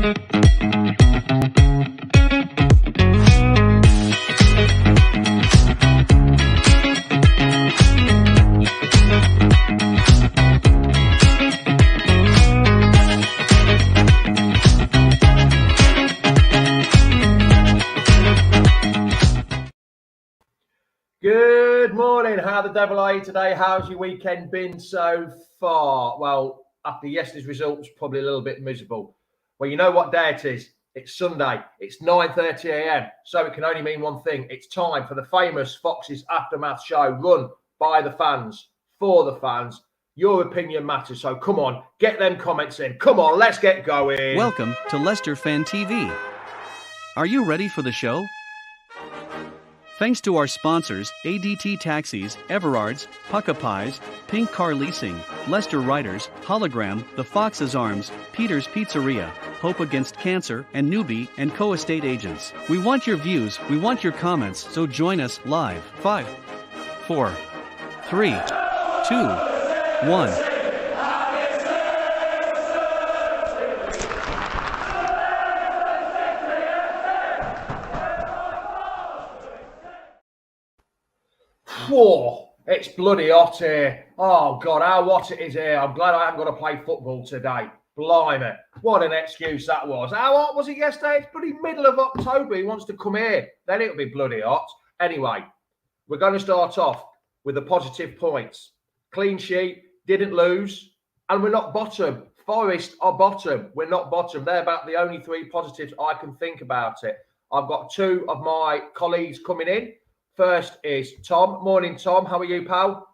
Good morning. How the devil are you today? How's your weekend been so far? Well, after yesterday's results, probably a little bit miserable. Well, you know what day it is. It's Sunday. It's 9:30 a.m. So it can only mean one thing. It's time for the famous Fox's Aftermath show, run by the fans, for the fans. Your opinion matters. So come on, get them comments in. Come on, let's get going. Welcome to Leicester Fan TV. Are you ready for the show? Thanks to our sponsors, ADT Taxis, Everards, Pukka Pies, Pink Car Leasing, Leicester Riders, Hollogram, The Fox's Arms, Peter's Pizzeria, Hope Against Cancer, and Newby Co estate agents. We want your views, we want your comments, so join us live. 5, 4, 3, 2, 1. Whoa, it's bloody hot here. Oh, God, how hot it is here. I'm glad I haven't got to play football today. Blimey, what an excuse that was. How hot was it yesterday? It's bloody middle of October. He wants to come here. Then it'll be bloody hot. Anyway, we're going to start off with the positive points. Clean sheet, didn't lose, and we're not bottom. Forest are bottom. We're not bottom. They're about the only three positives I can think about it. I've got two of my colleagues coming in. First is Tom. Morning, Tom. How are you, pal?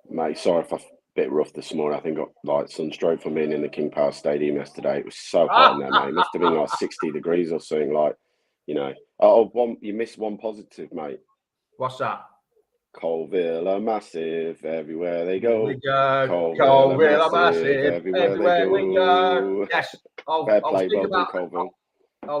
Mate, sorry if I'm a bit rough this morning. I think I got like sunstroke from being in the King Power Stadium yesterday. It was so hot in there, mate. It must have been like 60 degrees or something. Like, you know. You missed one positive, mate. What's that? Colville are massive everywhere they go. We go. Colville are massive everywhere we go. Yes, I'll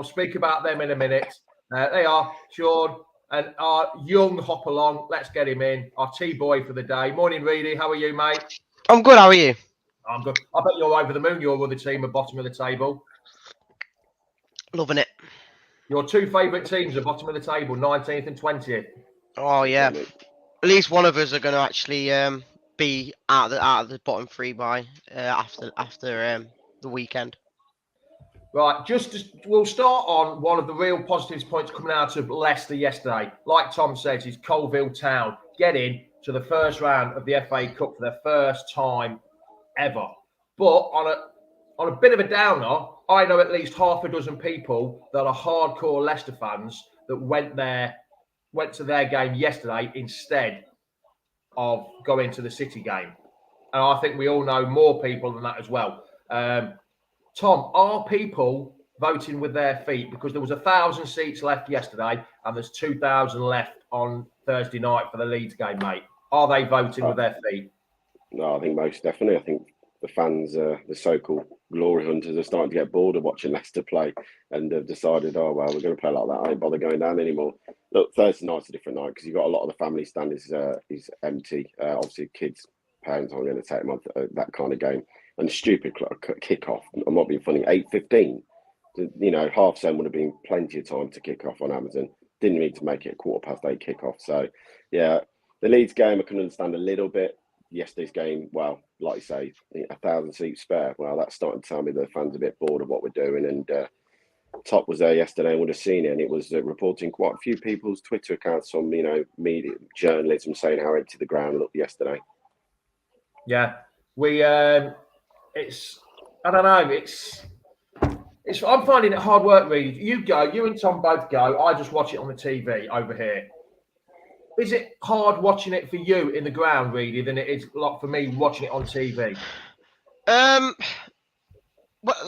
speak about them in a minute. They are Sean and our young hop along. Let's get him in. Our T-boy for the day. Morning, Reedy. How are you, mate? I'm good. How are you? I'm good. I bet you're over the moon. Your other team at bottom of the table. Loving it. Your two favourite teams at bottom of the table, 19th and 20th. Oh yeah. At least one of us are going to actually be out of the bottom three by after the weekend. Right, we'll start on one of the real positives points coming out of Leicester yesterday. Like Tom says, is Colville Town getting to the first round of the FA Cup for their first time ever. But on a bit of a downer, I know at least half a dozen people that are hardcore Leicester fans that went to their game yesterday instead of going to the City game. And I think we all know more people than that as well. Tom, are people voting with their feet? Because there was 1,000 seats left yesterday and there's 2,000 left on Thursday night for the Leeds game, mate. Are they voting with their feet? No, I think most definitely. I think the fans, the so-called glory hunters, are starting to get bored of watching Leicester play and have decided, oh, well, we're going to play like that. I ain't bother going down anymore. Look, Thursday night's a different night because you've got a lot of the family stand is empty. Obviously, kids, parents aren't going to take them on that kind of game. And the stupid kick-off, I'm not being funny, 8:15. You know, half seven would have been plenty of time to kick off on Amazon. Didn't need to make it a 8:15 kick-off. So, yeah, the Leeds game I can understand a little bit. Yesterday's game, well, like you say, 1,000 seats spare. Well, that's starting to tell me the fans are a bit bored of what we're doing. And Top was there yesterday and would have seen it. And it was reporting quite a few people's Twitter accounts on, you know, media journalism saying how empty the ground looked yesterday. Yeah, I don't know. I'm finding it hard work, Reed. You and Tom both go. I just watch it on the TV over here. Is it hard watching it for you in the ground, Reedy, than it is like for me watching it on TV? Well,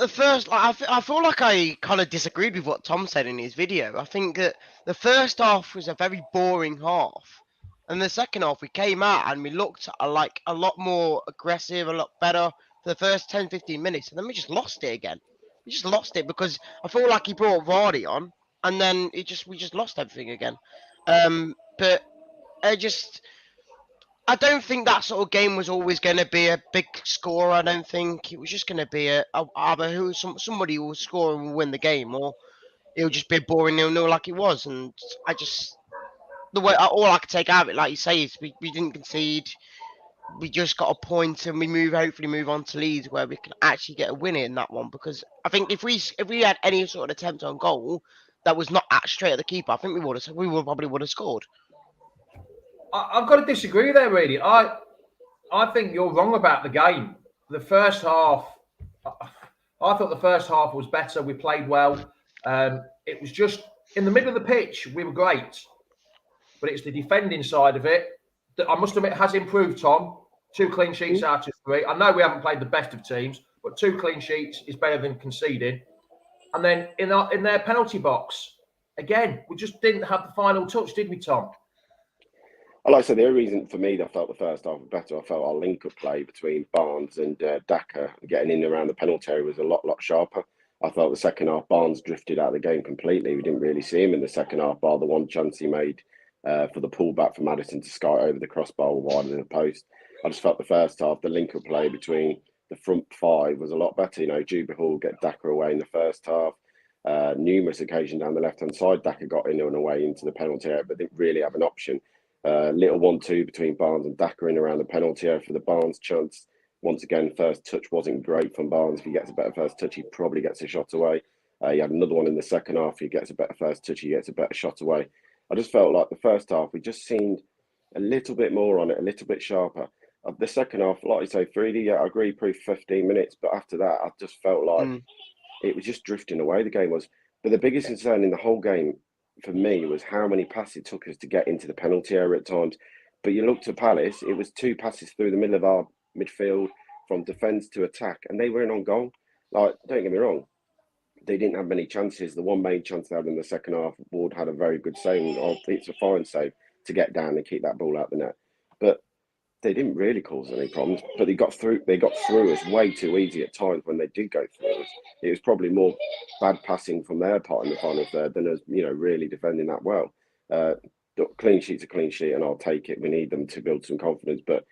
I feel like I kind of disagreed with what Tom said in his video. I think that the first half was a very boring half. And the second half, we came out and we looked like a lot more aggressive, a lot better for the first 10, 15 minutes. And then we just lost it again. We just lost it because I feel like he brought Vardy on and then we just lost everything again. But I don't think that sort of game was always going to be a big score. I don't think it was just going to be either somebody will score and will win the game, or it'll just be a boring 0-0 like it was. And I just all I could take out of it, like you say, is we didn't concede. We just got a point, and hopefully move on to Leeds, where we can actually get a win in that one. Because I think if we had any sort of attempt on goal that was not straight at the keeper, I think we probably would have scored. I've got to disagree there, really. I think you're wrong about the game. The first half, I thought the first half was better. We played well. It was just in the middle of the pitch, we were great. But it's the defending side of it that I must admit has improved, Tom. 2 clean sheets out of 3. I know we haven't played the best of teams, but 2 clean sheets is better than conceding. And then in their penalty box, again, we just didn't have the final touch, did we, Tom? Like I said, the only reason for me that I felt the first half was better, I felt our link-up play between Barnes and Daka getting in around the penalty area was a lot sharper. I felt the second half, Barnes drifted out of the game completely. We didn't really see him in the second half, bar the one chance he made for the pullback for Maddison to sky over the crossbar wider than the post. I just felt the first half, the link-up play between the front 5 was a lot better. You know, Juba Hall get Daka away in the first half. Numerous occasions down the left-hand side, Daka got in and away into the penalty area, but didn't really have an option. Little 1-2 between Barnes and Daka in around the penalty area for the Barnes chance. Once again, first touch wasn't great from Barnes. If he gets a better first touch, he probably gets a shot away. He had another one in the second half. He gets a better first touch, he gets a better shot away. I just felt like the first half, we just seemed a little bit more on it, a little bit sharper. The second half, like you say, 3D, yeah, I agree, probably 15 minutes. But after that, I just felt like it was just drifting away, the game was. But the biggest concern in the whole game for me was how many passes it took us to get into the penalty area at times. But you looked at Palace, it was 2 passes through the middle of our midfield from defence to attack, and they were in on goal. Like, don't get me wrong, they didn't have many chances. The one main chance they had in the second half, Ward had a very good save. It's a fine save to get down and keep that ball out the net. But they didn't really cause any problems. But they got through us way too easy at times when they did go through us. It was probably more bad passing from their part in the final third than us, really defending that well. Clean sheet's a clean sheet, and I'll take it. We need them to build some confidence, but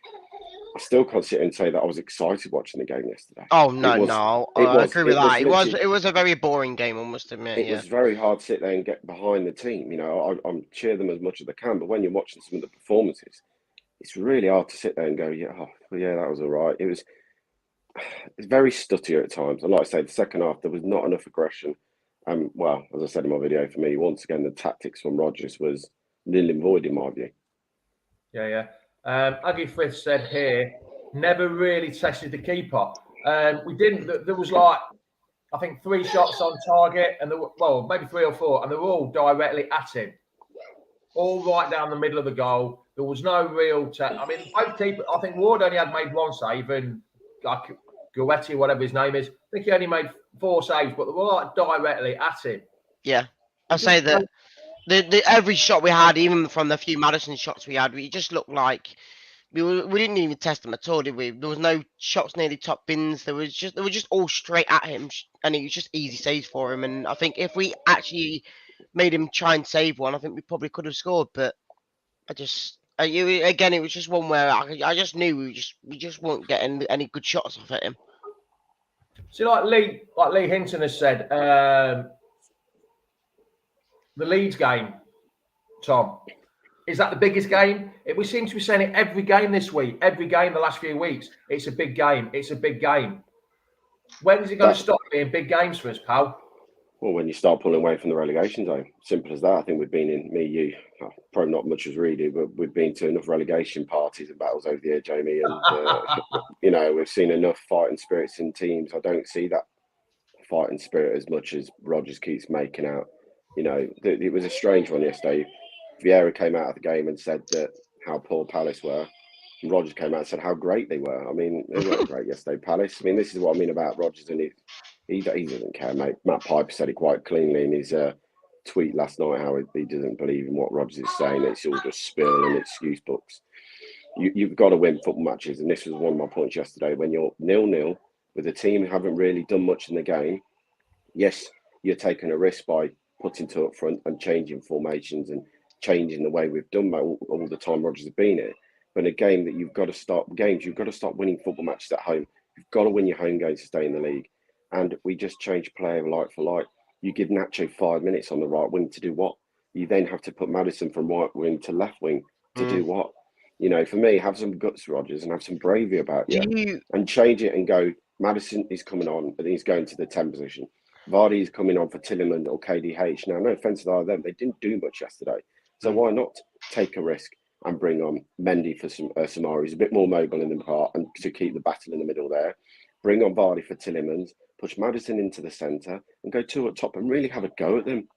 I still can't sit and say that I was excited watching the game yesterday. Oh no, I agree with that. It was a very boring game, I must admit. It was very hard to sit there and get behind the team. I'm cheer them as much as I can, but when you're watching some of the performances, it's really hard to sit there and go, that was all right. It's very stuttier at times. And like I say, the second half, there was not enough aggression. Well, as I said in my video, for me, once again, the tactics from Rodgers was nil and void in my view. Yeah. Aggie Frith said here, never really tested the keeper. We didn't. There was I think 3 shots on target, and maybe 3 or 4, and they were all directly at him. All right down the middle of the goal. There was no real test. I mean, both keepers, I think Ward only had made 1 save, and Guetti, whatever his name is, I think he only made 4 saves, but they were directly at him. Yeah, I say that the every shot we had, even from the few Maddison shots we had, we just looked like we didn't even test them at all, did we? There was no shots near the top bins. They were just all straight at him, and it was just easy saves for him. And I think if we actually made him try and save one, I think we probably could have scored. But again, it was just one where I just knew we just weren't getting any good shots off at him. See, like Lee Hinton has said, the Leeds game, Tom, is that the biggest game? We seem to be saying it every game this week, every game the last few weeks. It's a big game. It's a big game. When is it going to stop being big games for us, pal? Well, when you start pulling away from the relegation zone, simple as that. I think we've been in, you, probably not much as Reedy, but we've been to enough relegation parties and battles over the year, Jamie. And, we've seen enough fighting spirits in teams. I don't see that fighting spirit as much as Rodgers keeps making out. It was a strange one yesterday. Vieira came out of the game and said that how poor Palace were. And Rodgers came out and said how great they were. I mean, they weren't great yesterday, Palace. I mean, this is what I mean about Rodgers, and he doesn't care, mate. Matt Piper said it quite cleanly in his tweet last night, how he doesn't believe in what Rodgers is saying. It's all just spill and excuse books. You've got to win football matches, and this was one of my points yesterday. When you're 0-0 with a team who haven't really done much in the game, yes, you're taking a risk by putting 2 up front and changing formations and changing the way we've done all the time Rodgers has been here. But in a game that you've got to stop winning football matches at home. You've got to win your home games to stay in the league. And we just changed player like for like. You give Nacho 5 minutes on the right wing to do what? You then have to put Maddison from right wing to left wing to do what? You know, for me, have some guts, Rodgers, and have some bravery about you. And change it and go, Maddison is coming on and he's going to the 10 position. Vardy is coming on for Tielemans or KDH. Now, no offence to them, they didn't do much yesterday. So why not take a risk and bring on Mendy for Samari, who's a bit more mobile in the part and to keep the battle in the middle there. Bring on Vardy for Tielemans, push Maddison into the centre and go 2 at top and really have a go at them.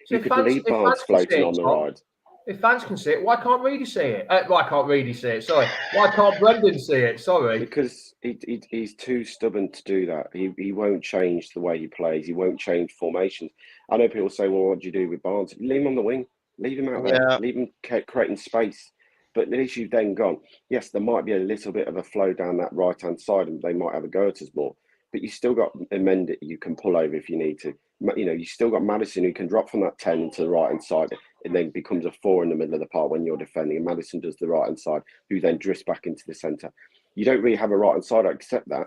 So you could leave Barnes floating on the ride. If fans can see it, why can't Reedy see it? Why can't Reedy see it? Sorry. Why can't Brendan see it? Sorry. Because he's too stubborn to do that. He won't change the way he plays. He won't change formations. I know people say, well, what do you do with Barnes? Leave him on the wing. Leave him out there. Leave him creating space. But at least you've then gone, yes, there might be a little bit of a flow down that right-hand side and they might have a go at us more. But you still got Mendy you can pull over if you need to. You know, you still got Maddison who can drop from that 10 into the right-hand side and then becomes a 4 in the middle of the park when you're defending. And Maddison does the right-hand side, who then drifts back into the centre. You don't really have a right-hand side, I accept that.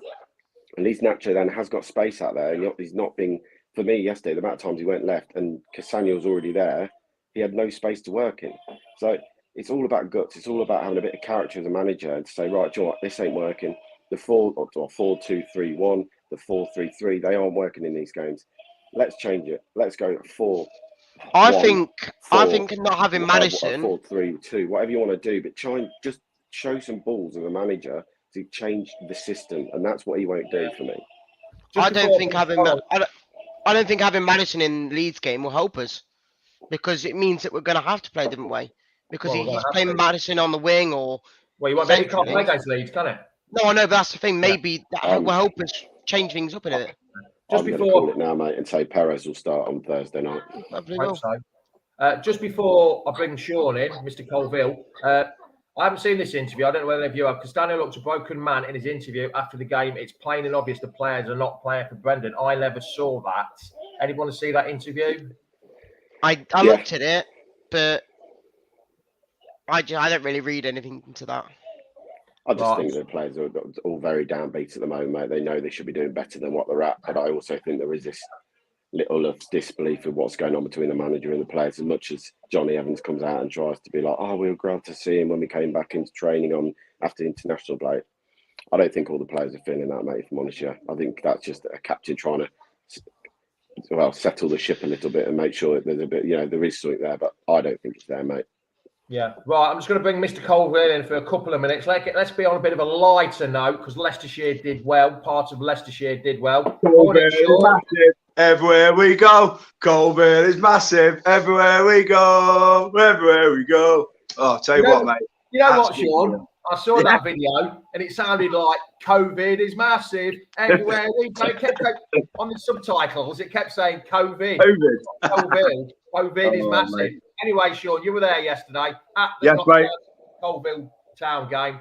At least Nacho then has got space out there. And he's not being, for me yesterday, the amount of times he went left and Cassagno's already there, he had no space to work in. So it's all about guts. It's all about having a bit of character as a manager and to say, right, you know what, this ain't working. The 4-2-3-1, the 4-3-3, they aren't working in these games. Let's change it. Let's go 4. I think not having Maddison 4-3-2, whatever you want to do, but try and just show some balls as a manager to change the system, and that's what he won't do for me. I don't think having Maddison in Leeds game will help us because it means that we're going to have to play a different way because he's playing Maddison on the wing or. Well, you can't play against Leeds, can it? No, I know, but that's the thing. Maybe that will help us change things up a bit. I'm going to call it now, mate, and say Perez will start on Thursday night. Hope so. Just before I bring Sean in, Mr. Colville, I haven't seen this interview. I don't know whether any of you have. Castagne looked a broken man in his interview after the game. It's plain and obvious the players are not playing for Brendan. I never saw that. Anyone see that interview? I looked at it, but I don't really read anything into that. I just think the players are all very downbeat at the moment, mate. They know they should be doing better than what they're at. But I also think there is this little of disbelief of what's going on between the manager and the players, as much as Johnny Evans comes out and tries to be like, we were glad to see him when we came back into training after the international break. I don't think all the players are feeling that, mate, if I'm honest. Yeah. I think that's just a captain trying to, settle the ship a little bit and make sure that there's a bit, there is something there. But I don't think it's there, mate. Yeah, right. I'm just going to bring Mr. Colville in for a couple of minutes. Let's be on a bit of a lighter note because Leicestershire did well. Part of Leicestershire did well. Colville is massive everywhere we go. Colville is massive everywhere we go. Everywhere we go. Oh, I'll tell you what, mate. You know what, Sean? I saw that video and it sounded like COVID is massive everywhere we go. It kept going, on the subtitles, it kept saying COVID. COVID is massive. Mate. Anyway, Sean, you were there yesterday at the Colville Town game.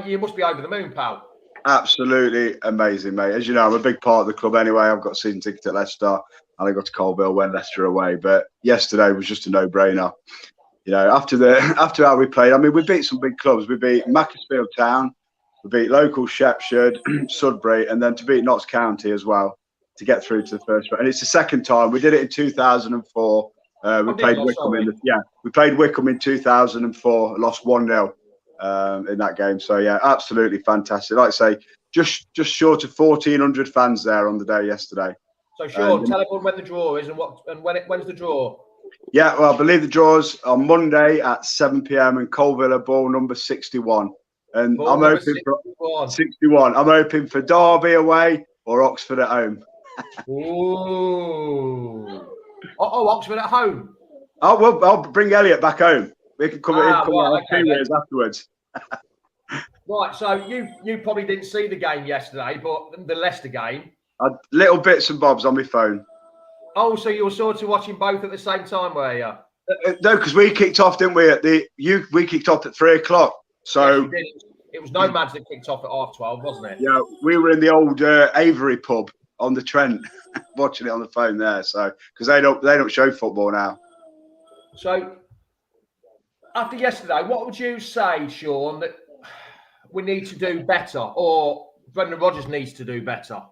You must be over the moon, pal. Absolutely amazing, mate. As you know, I'm a big part of the club anyway. I've got a season ticket at Leicester and I got to Colville when Leicester away. But yesterday was just a no-brainer. After how we played, I mean, we beat some big clubs. We beat Macclesfield Town, we beat local Shepshed, Sudbury, and then to beat Notts County as well to get through to the first round. And it's the second time. We did it in 2004. We played Wickham in 2004, lost 1-0 in that game. So yeah, absolutely fantastic. Like I say, just short of 1,400 fans there on the day yesterday. So Sean, tell everyone when the draw is and when's the draw? Yeah, well, I believe the draw's on Monday at 7 p.m. in Colville, ball number 61. And I'm hoping for 61. I'm hoping for Derby away or Oxford at home. Ooh. Oxford at home. I'll bring Elliot back home. We can come out 2 years afterwards. Right, so you probably didn't see the game yesterday, but the Leicester game. Little bits and bobs on my phone. Oh, so you were sort of watching both at the same time, were you? No, because we kicked off, didn't we? We kicked off at 3 o'clock. So yes, it was Nomads that kicked off at 12:30, wasn't it? Yeah, we were in the old Avery pub on the Trent, watching it on the phone there. So because they don't show football now. So after yesterday, what would you say, Sean, that we need to do better, or Brendan Rodgers needs to do better?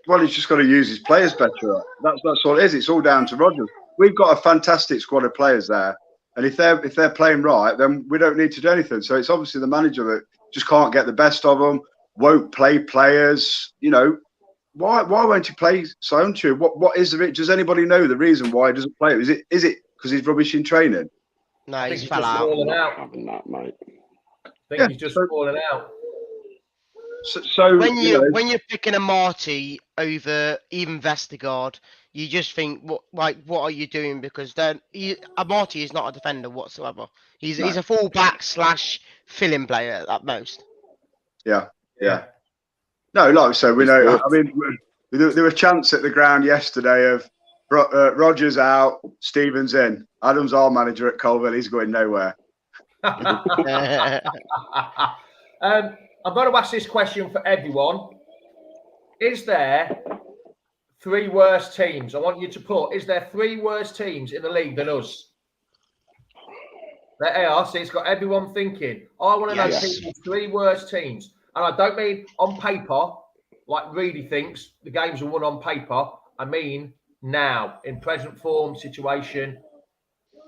Well, he's just got to use his players better. That's all it is. It's all down to Rodgers. We've got a fantastic squad of players there, and if they're playing right, then we don't need to do anything. So it's obviously the manager that just can't get the best of them, won't play players. You know, why won't he play Sounchu? What is it? Does anybody know the reason why he doesn't play? Is it because he's rubbish in training? No, I think he's he's fell just out. fallen out. Having that, mate. I think he's just fallen out. So When you're picking a Marty over even Vestergaard, you just think, what are you doing? Because then a Marty is not a defender whatsoever. He's a full-back / filling player at most. Yeah. No, like I said, we know. I mean, there were chants at the ground yesterday of Rodgers out, Stevens in. Adam's our manager at Colville. He's going nowhere. I'm going to ask this question for everyone. Is there 3 worse teams? I want you to put, is there 3 worse teams in the league than us? There are. See, it's got everyone thinking. I want to know people's 3 worst teams. And I don't mean on paper, like Reedy thinks the games are won on paper. I mean now, in present form situation.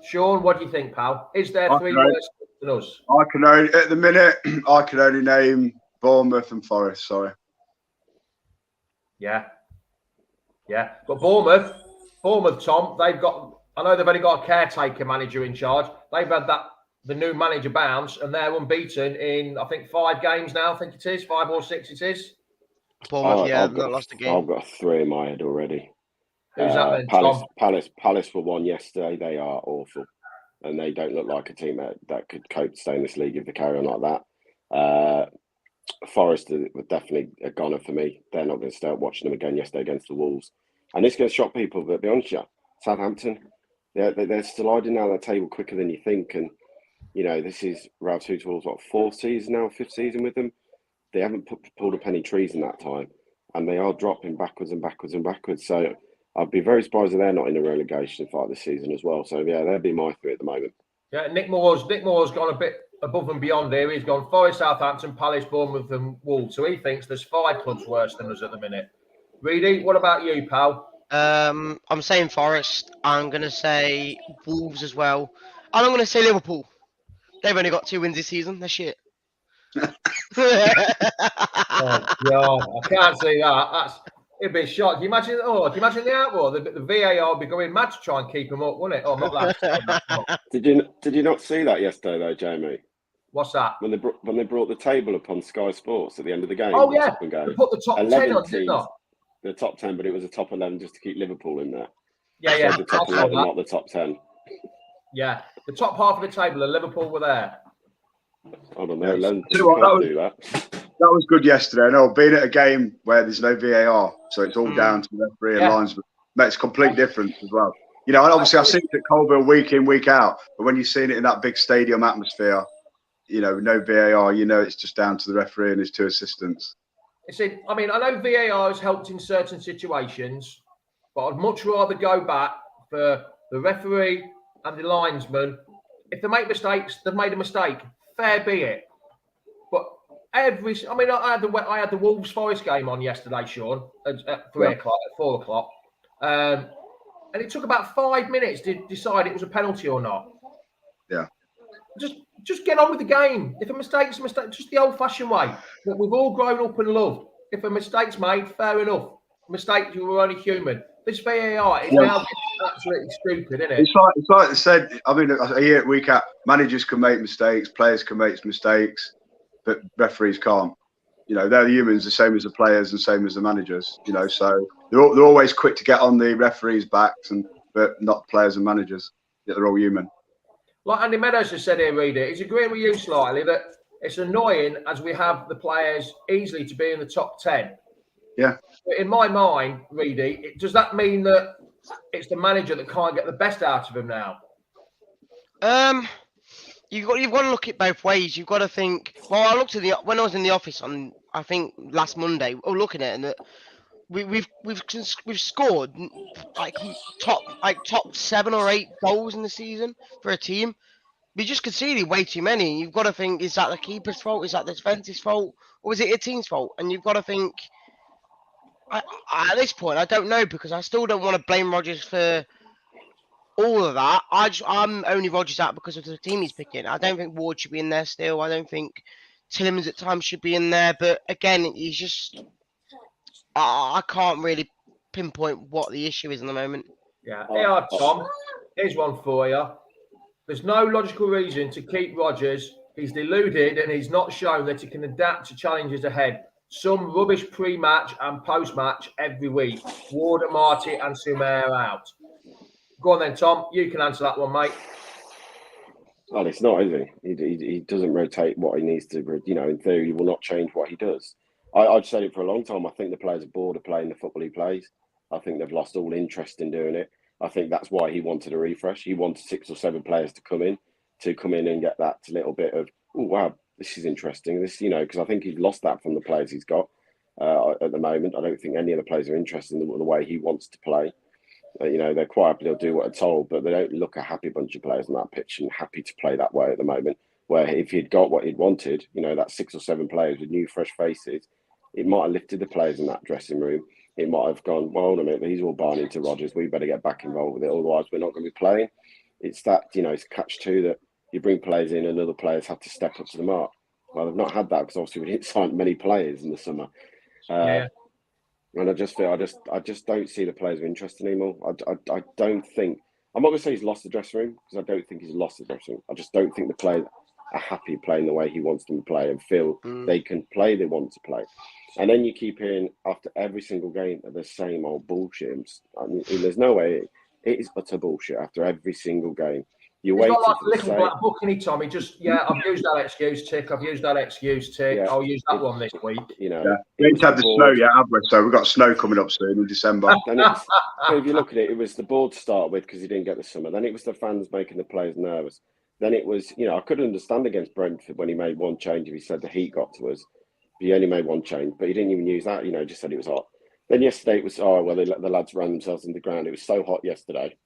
Sean, what do you think, pal? Is there 3 worse than us? At the minute, I can only name Bournemouth and Forest. Sorry. Yeah. But Bournemouth, Tom, they've got. I know they've only got a caretaker manager in charge. They've had the new manager bounce, and they're unbeaten in I think 5 games now. I think it is 5 or 6. It is. Bournemouth, they've not lost a game. I've got 3 in my head already. Who's that then, Palace, Tom? Palace were 1 yesterday. They are awful, and they don't look like a team that could cope to stay in this league if they carry on like that. Forest were definitely a goner for me. They're not going to start watching them again yesterday against the Wolves, and it's going to shock people. But to be honest with you, Southampton, they're sliding down the table quicker than you think, and you know this is Ralph Tuchel's 4th season now, 5th season with them. They haven't pulled up any trees in that time, and they are dropping backwards and backwards and backwards. So I'd be very surprised if they're not in a relegation fight this season as well. So yeah, they'd be my 3 at the moment. Yeah, Nick Moore's gone a bit above and beyond here. He's gone Forest, Southampton, Palace, Bournemouth, and Wolves. So he thinks there's 5 clubs worse than us at the minute. Reedy, what about you, pal? I'm saying Forest. I'm going to say Wolves as well. And I'm going to say Liverpool. They've only got 2 wins this season. They're shit. Oh, God, I can't see that. It'd be a shock. Can you imagine the outroar? The VAR would be going mad to try and keep them up, wouldn't it? Oh, not that. Did you not see that yesterday though, Jamie? What's that? When they brought the table up on Sky Sports at the end of the game. Oh yeah, they put the top 10 on, didn't they? The top 10, but it was a top 11 just to keep Liverpool in there. Yeah. So the top 11, not the top 10. Yeah, the top half of the table, and Liverpool were there. Hold on, do that. That was good yesterday. No, being at a game where there's no VAR, so it's all down to the referee and linesman, makes a complete difference as well. You know, and obviously I've seen it at Colville week in, week out, but when you've seen it in that big stadium atmosphere, you know, no VAR, you know, it's just down to the referee and his 2 assistants. I mean, I know VAR has helped in certain situations, but I'd much rather go back for the referee and the linesman. If they make mistakes, they've made a mistake. Fair be it. But I had the Wolves Forest game on yesterday, Sean, at 3 o'clock, at 4 o'clock. And it took about 5 minutes to decide it was a penalty or not. Yeah. Just get on with the game. If a mistake's a mistake, just the old-fashioned way that we've all grown up and loved. If a mistake's made, fair enough. Mistakes, you were only human. This VAR is now absolutely stupid, isn't it? It's like I said. I mean, a year week out, managers can make mistakes, players can make mistakes, but referees can't. You know, they're the humans, the same as the players and same as the managers. You know, so they're always quick to get on the referees' backs, but not players and managers. They're all human. Like Andy Meadows has said here, Reader, he's agreeing with you slightly that it's annoying as we have the players easily to be in the top 10. Yeah. But in my mind, Reedy, does that mean that it's the manager that can't get the best out of him now? You've got to look at both ways. You've got to think. Well, I looked at when I was in the office on I think last Monday. Looking at it, and we've scored like top 7 or 8 goals in the season for a team. We just conceded way too many. You've got to think, is that the keeper's fault? Is that the defence's fault? Or is it your team's fault? And you've got to think, at this point, I don't know, because I still don't want to blame Rodgers for all of that. I'm only Rodgers out because of the team he's picking. I don't think Ward should be in there still. I don't think Tillmans at times should be in there. But again, he's just... I can't really pinpoint what the issue is in the moment. Yeah. Here, Tom, here's one for you. There's no logical reason to keep Rodgers. He's deluded and he's not shown that he can adapt to challenges ahead. Some rubbish pre-match and post-match every week. Ward, Marty and Sumer out. Go on then, Tom. You can answer that one, mate. Well, it's not, is he? He doesn't rotate what he needs to. You know, in theory, he will not change what he does. I've said it for a long time. I think the players are bored of playing the football he plays. I think they've lost all interest in doing it. I think that's why he wanted a refresh. He wanted 6 or 7 players to come in and get that little bit of, oh, wow, this is interesting. This, you know, because I think he's lost that from the players he's got at the moment. I don't think any of the players are interested in the way he wants to play. You know, they're quite happy, they'll do what they're told, but they don't look a happy bunch of players on that pitch and happy to play that way at the moment. Where if he'd got what he'd wanted, you know, that 6 or 7 players with new, fresh faces, it might have lifted the players in that dressing room. It might have gone, well, hold on a minute, he's all buying into Rodgers. We better get back involved with it. Otherwise, we're not going to be playing. It's that, you know, it's catch-2 that you bring players in and other players have to step up to the mark. Well, they've not had that because obviously we didn't sign many players in the summer. And I just feel, I just don't see the players are interested anymore. I don't think, I'm not going to say he's lost the dressing room because I don't think he's lost the dressing room. I just don't think the players are happy playing the way he wants them to play and feel they can play, they want to play. And then you keep hearing after every single game the same old bullshit. I mean, there's no way, it is utter bullshit after every single game. You wait got like a little black book in it, Tommy. Just, I've used that excuse, tick. I've used that excuse, tick. Yeah. I'll use that one this week. You know, we ain't had the snow yet, have we? So we've got snow coming up soon in December. And so if you look at it, it was the board to start with because he didn't get the summer. Then it was the fans making the players nervous. Then it was, you know, I could understand against Brentford when he made one change if he said the heat got to us. He only made one change, but he didn't even use that, you know, just said it was hot. Then yesterday it was, oh, well, they let the lads ran themselves into the ground. It was so hot yesterday.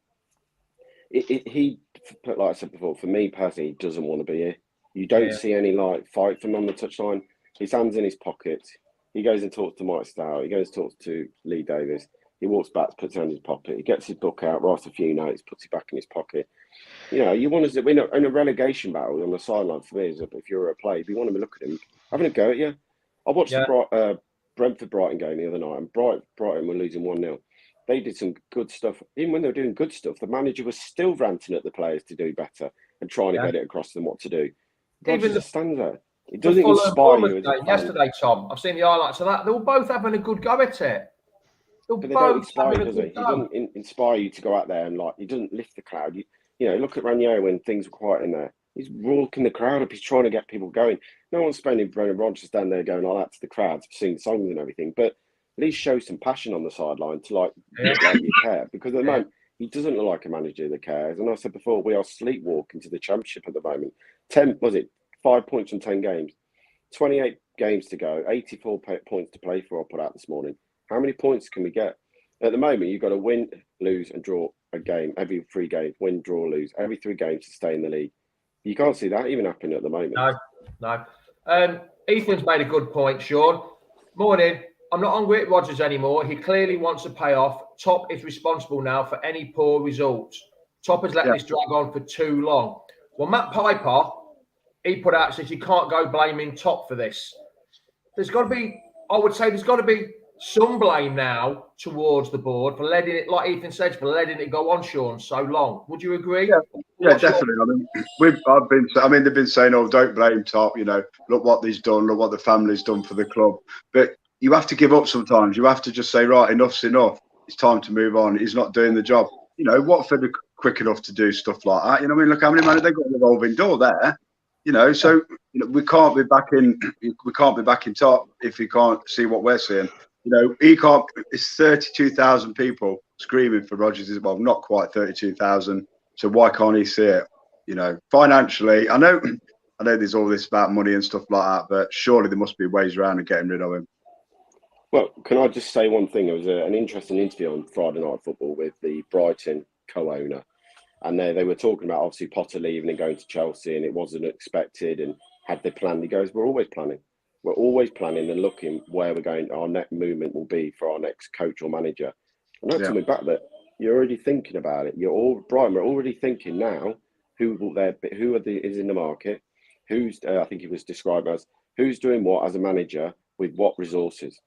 He, like I said before, for me personally, he doesn't want to be here. You don't see any like fight from him on the touchline. His hands in his pockets. He goes and talks to Mike Stow. He goes and talks to Lee Davis. He walks back, puts it in his pocket. He gets his book out, writes a few notes, puts it back in his pocket. You know, you want to win in a relegation battle on the sideline. For me, is if you're a player, if you want to look at him, having a go at you. I watched the Brentford-Brighton game the other night, and Brighton were losing 1-0. They did some good stuff. Even when they were doing good stuff, the manager was still ranting at the players to do better and trying to get it across them what to do. Even the stands there. It doesn't inspire you. Yesterday, Tom, I've seen the highlights of that. They were both having a good go at it. But they don't inspire you, does it? He doesn't inspire you to go out there and he doesn't lift the crowd. You know, look at Ranieri when things were quiet in there. He's walking the crowd up. He's trying to get people going. No one's spending Brendan Rodgers down there going like that to the crowds, singing songs and everything. But at least show some passion on the sideline to look like you care. Because at the moment, he doesn't look like a manager that cares. And I said before, we are sleepwalking to the championship at the moment. 5 points from 10 games. 28 games to go. 84 points to play for. I put out this morning. How many points can we get? At the moment, you've got to win, lose, and draw a game every 3 games. Win, draw, lose every 3 games to stay in the league. You can't see that even happening at the moment. No. Ethan's made a good point, Sean. Morning. I'm not hungry at Rodgers anymore. He clearly wants to pay off. Top is responsible now for any poor results. Top has let this drag on for too long. Well, Matt Piper, he put out, says you can't go blaming Top for this. There's got to be, I would say there's got to be some blame now towards the board for letting it, like Ethan said, for letting it go on, Sean, so long. Would you agree? Yeah, definitely. I mean, they've been saying, "Oh, don't blame Top." You know, look what he's done. Look what the family's done for the club. But you have to give up sometimes. You have to just say, right, enough's enough. It's time to move on. He's not doing the job. You know, Watford are quick enough to do stuff like that. You know, I mean, look how many men they've got a revolving door there. You know, so we can't be back in Top if he can't see what we're seeing. You know, he can't. It's 32,000 people screaming for Rodgers. Well, not quite 32,000. So why can't he see it? You know, financially, I know there's all this about money and stuff like that, but surely there must be ways around of getting rid of him. Well, can I just say one thing? There was an interesting interview on Friday Night Football with the Brighton co-owner, And they were talking about obviously Potter leaving and going to Chelsea, and it wasn't expected. And had they planned? He goes, "We're always planning. We're always planning and looking where we're going. Our next movement will be for our next coach or manager." And that's something back that you're already thinking about it. Brian, we're already thinking now who is in the market, who's I think he was described as who's doing what as a manager with what resources.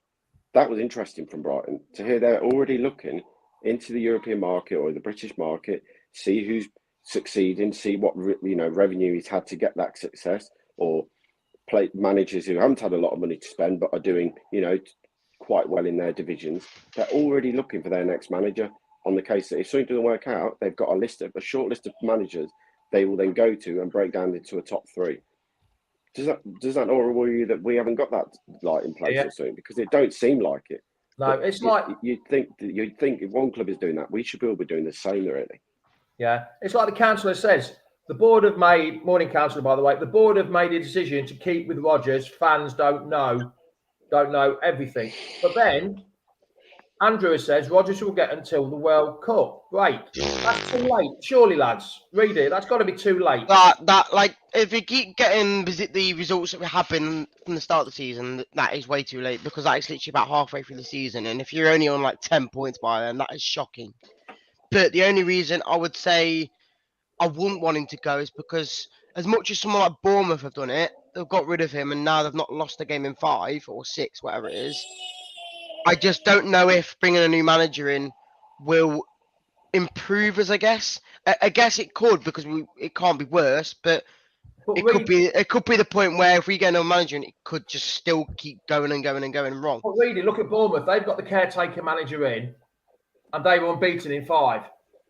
That was interesting from Brighton to hear they're already looking into the European market or the British market, see who's succeeding, see what revenue he's had to get that success, or play managers who haven't had a lot of money to spend but are doing quite well in their divisions. They're already looking for their next manager. On the case that if something doesn't work out, they've got a short list of managers they will then go to and break down into a top 3. Does that not worry you that we haven't got that in place or something? Because it don't seem like it. No, it's like you'd think if one club is doing that, we should all be doing the same, really. Yeah, it's like the councillor says. The board have made morning councillor, by the way. The board have made a decision to keep with Rodgers. Fans don't know everything. But then Andrew says Rodgers will get until the World Cup. Great. That's too late. Surely, lads. Read it. That's got to be too late. If you keep getting the results that we're having from the start of the season, that is way too late, because that is literally about halfway through the season. And if you're only on 10 points by then, that is shocking. But the only reason I would say I wouldn't want him to go is because as much as someone like Bournemouth have done it, they've got rid of him and now they've not lost a game in 5 or 6, whatever it is. I just don't know if bringing a new manager in will improve us, I guess. I guess it could, because it can't be worse, but it could be the point where if we get another manager in, it could just still keep going and going and going wrong. But really, look at Bournemouth. They've got the caretaker manager in and they were unbeaten in 5.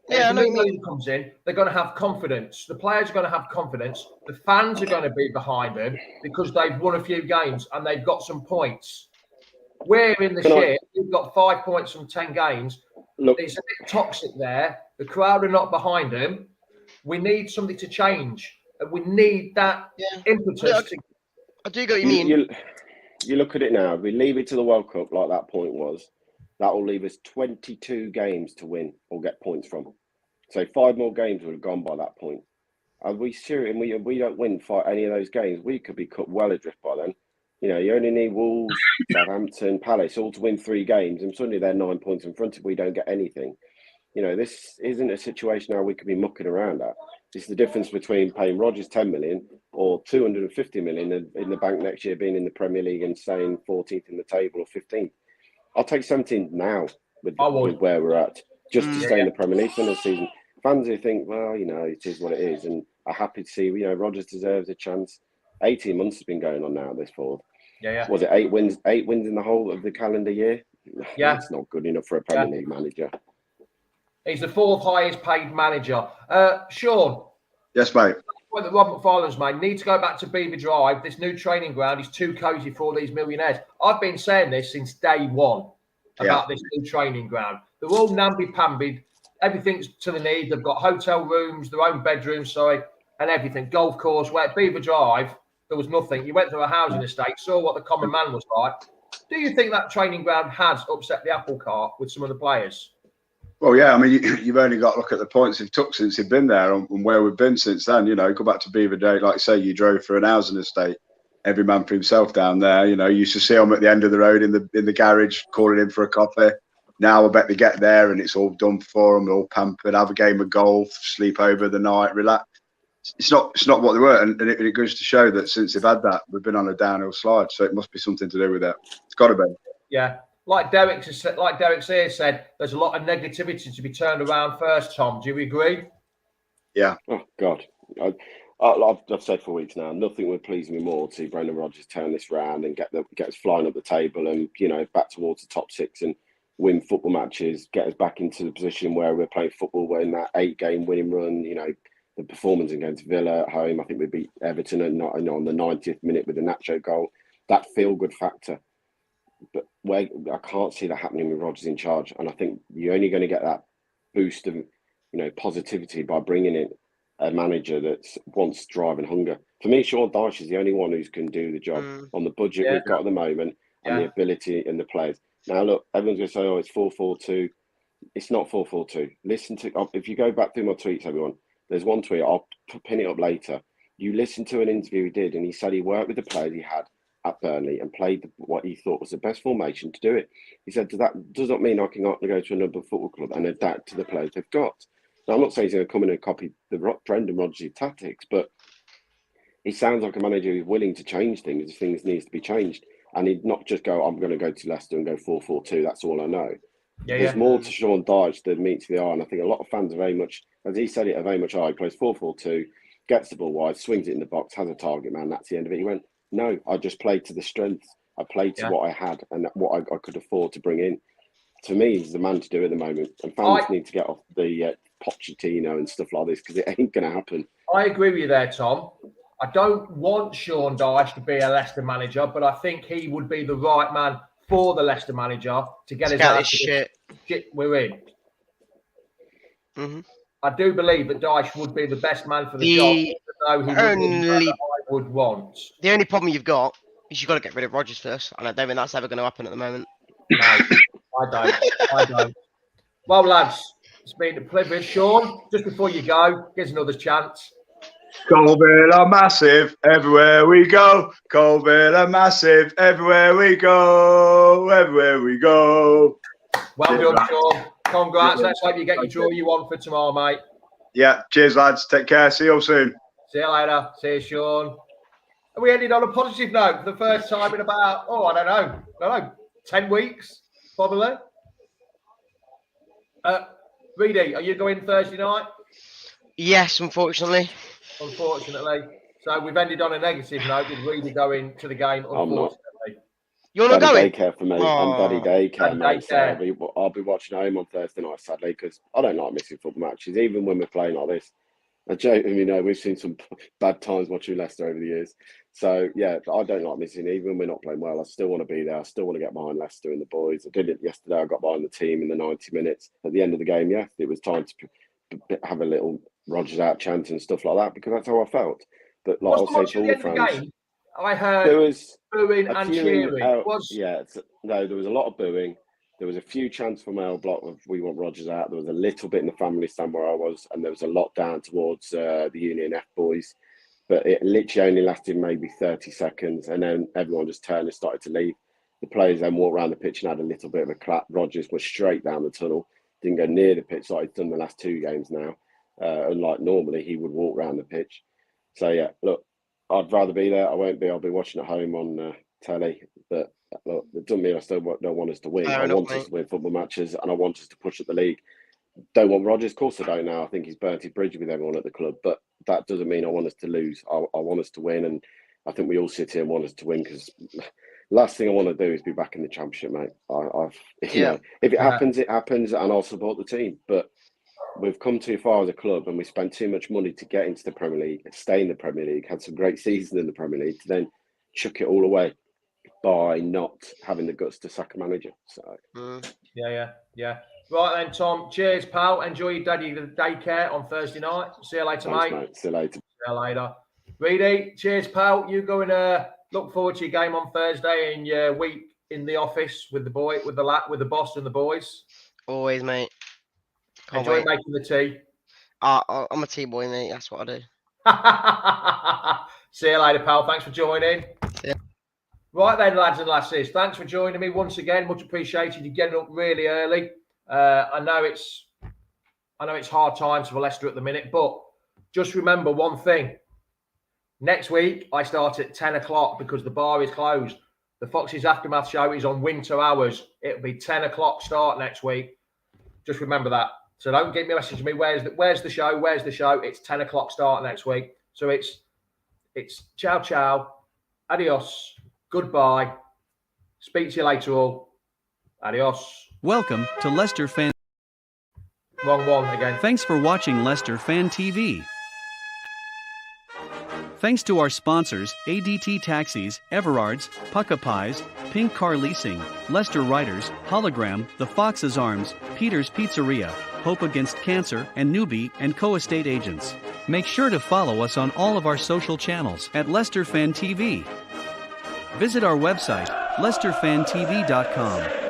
Yeah, if the new manager comes in, they're going to have confidence. The players are going to have confidence. The fans are going to be behind them because they've won a few games and they've got some points. We're in the shit. We've got 5 points from 10 games. Look, it's a bit toxic there. The crowd are not behind them. We need something to change. We need that impetus. I do get what you mean. You look at it now. If we leave it to the World Cup like that point was, that will leave us 22 games to win or get points from. So 5 more games would have gone by that point. Are we serious? And we don't win any of those games, we could be cut well adrift by then. You only need Wolves, Southampton, Palace all to win 3 games, and suddenly they're 9 points in front if we don't get anything. This isn't a situation now we could be mucking around at. It's the difference between paying Rodgers 10 million or 250 million in the bank next year, being in the Premier League and staying 14th in the table or 15th. I'll take 17 now with where we're at, just to stay in the Premier League for the season. Fans who think, well, it is what it is, and are happy to see, Rodgers deserves a chance. 18 months has been going on now, this forward. Yeah. Was it 8 wins? 8 wins in the whole of the calendar year? Yeah. That's not good enough for a Premier League manager. He's the 4th highest paid manager. Sean. Yes, mate. Point that Rob McFarlane's made, need to go back to Beaver Drive. This new training ground is too cosy for all these millionaires. I've been saying this since day one about this new training ground. They're all namby-pambied. Everything's to the need. They've got hotel rooms, their own bedrooms, and everything. Golf course. Where at Beaver Drive, there was nothing. You went through a housing estate, saw what the common man was like. Do you think that training ground has upset the apple cart with some of the players? Well, yeah, I mean, you've only got to look at the points they've took since they've been there and where we've been since then. Go back to Beaver Day, like I say, you drove through an housing estate, every man for himself down there. You used to see them at the end of the road in the garage, calling in for a coffee. Now I bet they get there and it's all done for them, they're all pampered, have a game of golf, sleep over the night, relax. It's not what they were, and it goes to show that since they've had that, we've been on a downhill slide. So it must be something to do with it. It's got to be. Yeah. Like Derek said, there's a lot of negativity to be turned around first, Tom. Do you agree? Yeah. Oh, God. I've said for weeks now, nothing would please me more to see Brendan Rodgers turn this round and get us flying up the table and, back towards the top 6 and win football matches, get us back into the position where we're playing football, we're in that 8-game winning run, the performance against Villa at home. I think we beat Everton on the 90th minute with the Nacho goal. That feel-good factor. But I can't see that happening with Rodgers in charge, and I think you're only going to get that boost of positivity by bringing in a manager that wants drive and hunger. For me, Sean Dyche is the only one who can do the job on the budget we've got at the moment and the ability and the players. Now, look, everyone's going to say, "Oh, it's 4-4-2." it's not 4-4-2. Listen to, if you go back through my tweets, everyone, there's one tweet, I'll pin it up later. You listen to an interview he did, and he said he worked with the players he had at Burnley and played what he thought was the best formation to do it. He said, that does not mean I can go to another football club and adapt to the players they've got. Now, I'm not saying he's going to come in and copy the Brendan Rodgers tactics, but he sounds like a manager who's willing to change things if things needs to be changed. And he'd not just go, I'm going to go to Leicester and go 4-4-2. That's all I know. There's more to Sean Dyche than meets the eye. And I think a lot of fans are very much, as he said it, are very much, he plays 4-4-2, gets the ball wide, swings it in the box, has a target man. That's the end of it. He went, no, I just played to the strengths. I played to what I had and what I could afford to bring in. To me, he's the man to do at the moment. And fans need to get off the Pochettino and stuff like this because it ain't going to happen. I agree with you there, Tom. I don't want Sean Dyche to be a Leicester manager, but I think he would be the right man for the Leicester manager to get us out of the shit we're in. Mm-hmm. I do believe that Dyche would be the best man for the job, even though he I would want. The only problem you've got is you've got to get rid of Rodgers first, and I don't think that's ever going to happen at the moment. No, I don't. Well, lads, it's been a pleasure. Sean, just before you go, here's another chance. Colville are massive everywhere we go. Colville are massive everywhere we go. Everywhere we go. Well done, Sean. Congrats. Let's hope you get your draw you want for tomorrow, mate. Yeah. Cheers, lads. Take care. See you all soon. See you later. See you, Sean. And we ended on a positive note for the first time in about, I don't know, 10 weeks, probably. Reedy, are you going Thursday night? Yes, unfortunately. Unfortunately. So we've ended on a negative note with Reedy going to the game, unfortunately. You're not going? Daycare for me. I'm daddy daycare, mate. So I'll be watching home on Thursday night, sadly, because I don't like missing football matches, even when we're playing like this. We've seen some bad times watching Leicester over the years. So, yeah, I don't like missing, even when we're not playing well. I still want to be there. I still want to get behind Leicester and the boys. I did it yesterday. I got behind the team in the 90 minutes. At the end of the game, it was time to have a little Rodgers out chant and stuff like that, because that's how I felt. But like I'll say to all the fans, I heard there was booing and cheering. there was a lot of booing. There was a few chants from our block of "We want Rodgers out." There was a little bit in the family stand where I was, and there was a lot down towards the Union F boys. But it literally only lasted maybe 30 seconds, and then everyone just turned and started to leave. The players then walked around the pitch and had a little bit of a clap. Rodgers was straight down the tunnel, didn't go near the pitch like he's done the last 2 games now. Unlike normally, he would walk around the pitch. So yeah, look, I'd rather be there. I won't be. I'll be watching at home on telly. But look, it doesn't mean I still don't want us to win. I want us to win football matches, and I want us to push up the league. Don't want Rodgers. Of course I don't now. I think he's burnt his bridge with everyone at the club. But that doesn't mean I want us to lose. I want us to win, and I think we all sit here and want us to win, because last thing I want to do is be back in the Championship, mate. If it happens, it happens, and I'll support the team. But we've come too far as a club, and we spent too much money to get into the Premier League, stay in the Premier League, had some great seasons in the Premier League, to then chuck it all away by not having the guts to sack a manager. So Yeah. Right then, Tom. Cheers, pal. Enjoy your daycare on Thursday night. See you later, mate. See you later. See you later. Reedy, cheers, pal. You go and look forward to your game on Thursday and your week in the office with the boss and the boys. Always, mate. Enjoy making the tea. I'm a tea boy, mate. That's what I do. See you later, pal. Thanks for joining. Yeah. Right then, lads and lasses. Thanks for joining me once again. Much appreciated. You're getting up really early. I know it's hard times for Leicester at the minute, but just remember one thing. Next week, I start at 10 o'clock because the bar is closed. The Fox's Aftermath show is on winter hours. It'll be 10 o'clock start next week. Just remember that. So don't get me a message to me. Where's the show? Where's the show? It's 10 o'clock start next week. So it's ciao, adios, goodbye. Speak to you later all. Adios. Welcome to Leicester Fan. Wrong one again. Thanks for watching Leicester Fan TV. Thanks to our sponsors, ADT Taxis, Everards, Pukka Pies, Pink Car Leasing, Leicester Riders, Hollogram, The Fox's Arms, Peter's Pizzeria, Hope Against Cancer, and Newby Co estate agents. Make sure to follow us on all of our social channels at Leicester Fan TV. Visit our website, leicesterfantv.com.